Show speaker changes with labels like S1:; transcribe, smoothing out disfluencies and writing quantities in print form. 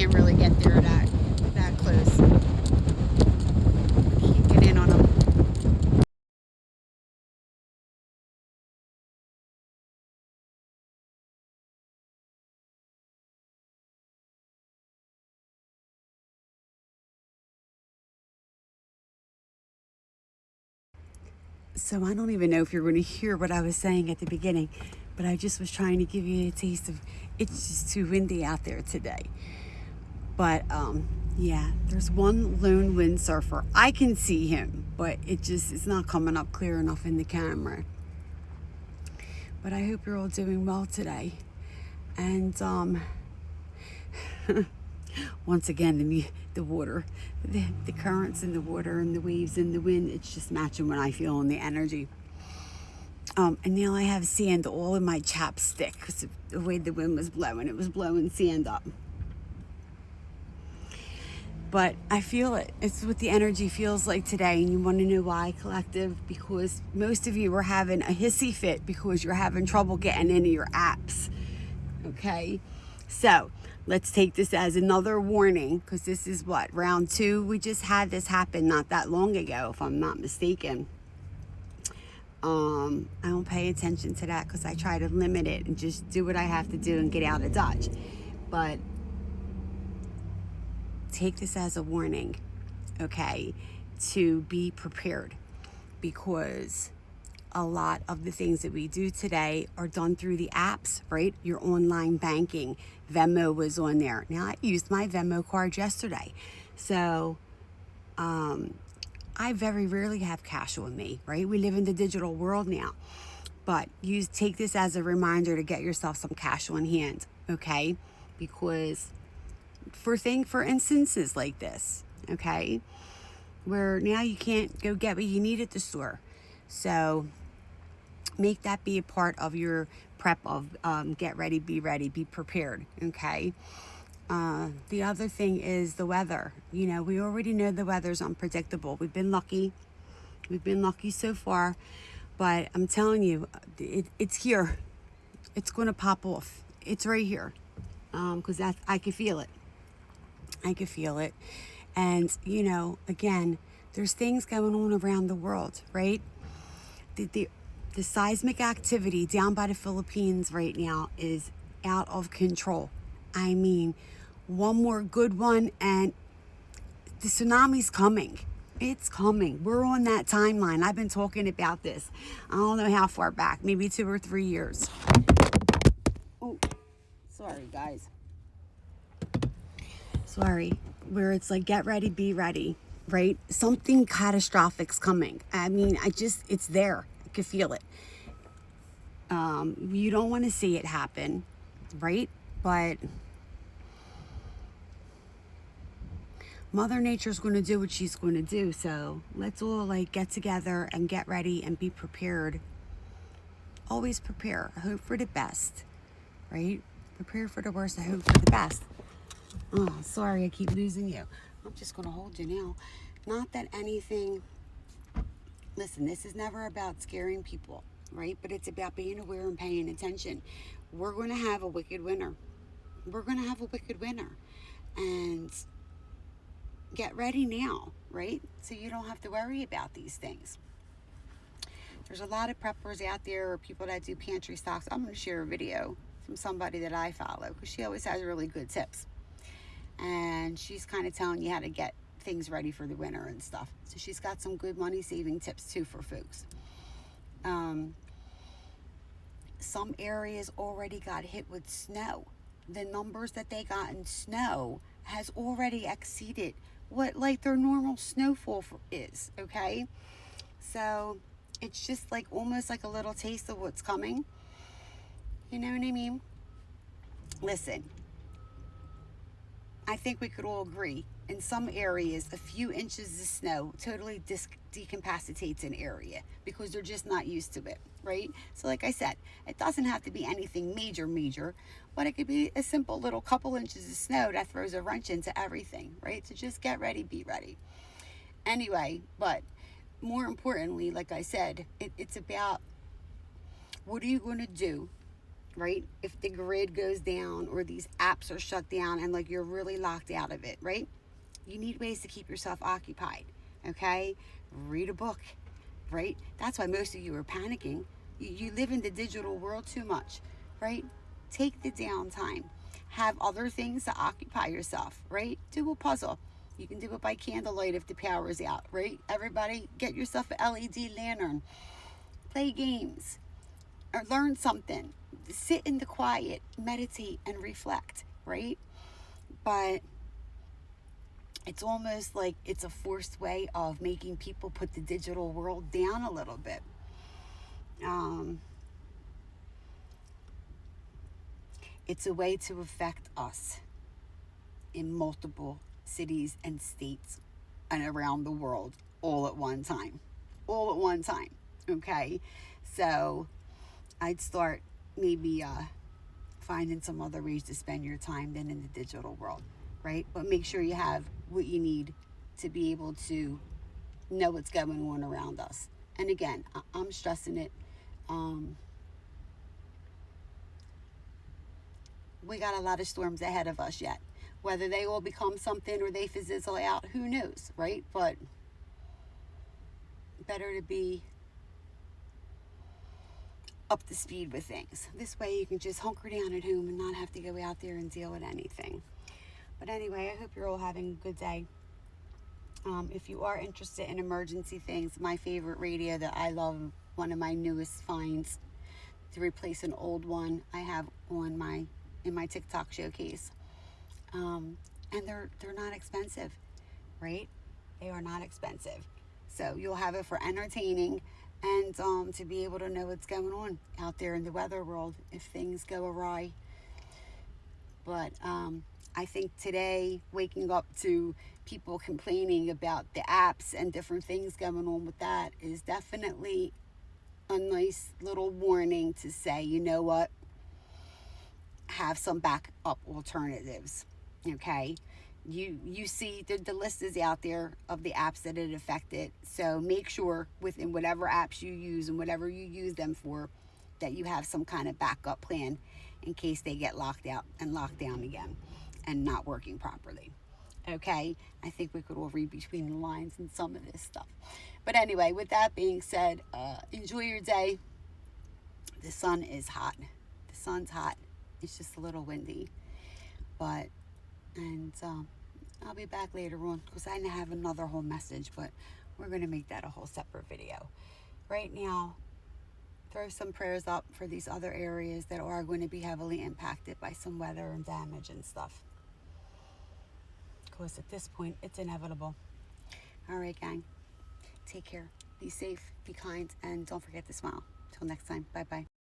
S1: can't really get there that close. Can't get in on them. So I don't even know if you're going to hear what I was saying at the beginning, but I just was trying to give you a taste of it's just too windy out there today. But yeah, there's one lone windsurfer. I can see him, but it's not coming up clear enough in the camera. But I hope you're all doing well today. And once again, the water, the currents in the water and the waves and the wind, it's just matching what I feel in the energy. And now I have sand all in my chapstick because the way the wind was blowing, it was blowing sand up. But I feel it. It's what the energy feels like today. And you want to know why, collective? Because most of you are having a hissy fit because you're having trouble getting into your apps. Okay? So let's take this as another warning, because this is what, round 2? We just had this happen not that long ago, if I'm not mistaken. I don't pay attention to that because I try to limit it and just do what I have to do and get out of Dodge. But take this as a warning, okay, to be prepared, because a lot of the things that we do today are done through the apps, right? Your online banking. Venmo was on there. Now, I used my Venmo card yesterday. So, I very rarely have cash on me, right? We live in the digital world now. But you take this as a reminder to get yourself some cash on hand, okay? Because for instances like this, okay, where now you can't go get what you need at the store. So make that be a part of your prep of get ready, be prepared, okay? The other thing is the weather. You know, we already know the weather's unpredictable. We've been lucky. We've been lucky so far. But I'm telling you, it's here. It's going to pop off. It's right here. Because I can feel it. I can feel it. And, you know, again, there's things going on around the world, right? The seismic activity down by the Philippines right now is out of control. I mean, one more good one and the tsunami's coming. It's coming. We're on that timeline. I've been talking about this. I don't know how far back, maybe 2 or 3 years. Oh, sorry, guys. Sorry. Where it's like, get ready, be ready, right? Something catastrophic's coming. I mean, it's there. I can feel it. You don't want to see it happen, right? But Mother Nature's going to do what she's going to do. So let's all get together and get ready and be prepared. Always prepare. Hope for the best, right? Prepare for the worst. I hope for the best. Oh, sorry, I keep losing you. I'm just going to hold you now. Not that anything... Listen, this is never about scaring people, right? But it's about being aware and paying attention. We're going to have a wicked winter. We're going to have a wicked winter. And get ready now, right? So you don't have to worry about these things. There's a lot of preppers out there, or people that do pantry stocks. I'm going to share a video from somebody that I follow, because she always has really good tips. And she's kind of telling you how to get things ready for the winter and stuff. So she's got some good money saving tips too for folks. Some areas already got hit with snow. The numbers that they got in snow has already exceeded what their normal snowfall is, okay? So it's just almost like a little taste of what's coming. You know what I mean? Listen, I think we could all agree, in some areas, a few inches of snow totally decapacitates an area because they're just not used to it, right? So like I said, it doesn't have to be anything major, but it could be a simple little couple inches of snow that throws a wrench into everything, right? So just get ready, be ready. Anyway, but more importantly, like I said, it's about what are you going to do right? If the grid goes down or these apps are shut down and like you're really locked out of it, right? You need ways to keep yourself occupied, okay? Read a book, right? That's why most of you are panicking. You live in the digital world too much, right? Take the downtime. Have other things to occupy yourself, right? Do a puzzle. You can do it by candlelight if the power is out, right? Everybody get yourself an LED lantern. Play games or learn something. Sit in the quiet, meditate and reflect, right? But it's almost like it's a forced way of making people put the digital world down a little bit. It's a way to affect us in multiple cities and states and around the world all at one time. All at one time. Okay? So I'd start maybe finding some other ways to spend your time than in the digital world, right? But make sure you have what you need to be able to know what's going on around us. And again, I'm stressing it. We got a lot of storms ahead of us yet. Whether they all become something or they fizzle out, who knows, right? But better to be up to speed with things. This way you can just hunker down at home and not have to go out there and deal with anything. But anyway, I hope you're all having a good day. If you are interested in emergency things, my favorite radio that I love, one of my newest finds to replace an old one I have on in my TikTok showcase. And they're not expensive, right? They are not expensive. So you'll have it for entertaining and to be able to know what's going on out there in the weather world if things go awry. But I think today, waking up to people complaining about the apps and different things going on with that is definitely a nice little warning to say, you know what, have some backup alternatives, okay? You see the list is out there of the apps that it affected, so make sure within whatever apps you use and whatever you use them for that you have some kind of backup plan in case they get locked out and locked down again and not working properly. Okay, I think we could all read between the lines in some of this stuff. But anyway, with that being said, enjoy your day. The sun is hot. The sun's hot. It's just a little windy. But, and I'll be back later on because I have another whole message, but we're going to make that a whole separate video. Right now, throw some prayers up for these other areas that are going to be heavily impacted by some weather and damage and stuff. Because at this point, it's inevitable. All right, gang. Take care. Be safe, be kind, and don't forget to smile. Till next time. Bye-bye.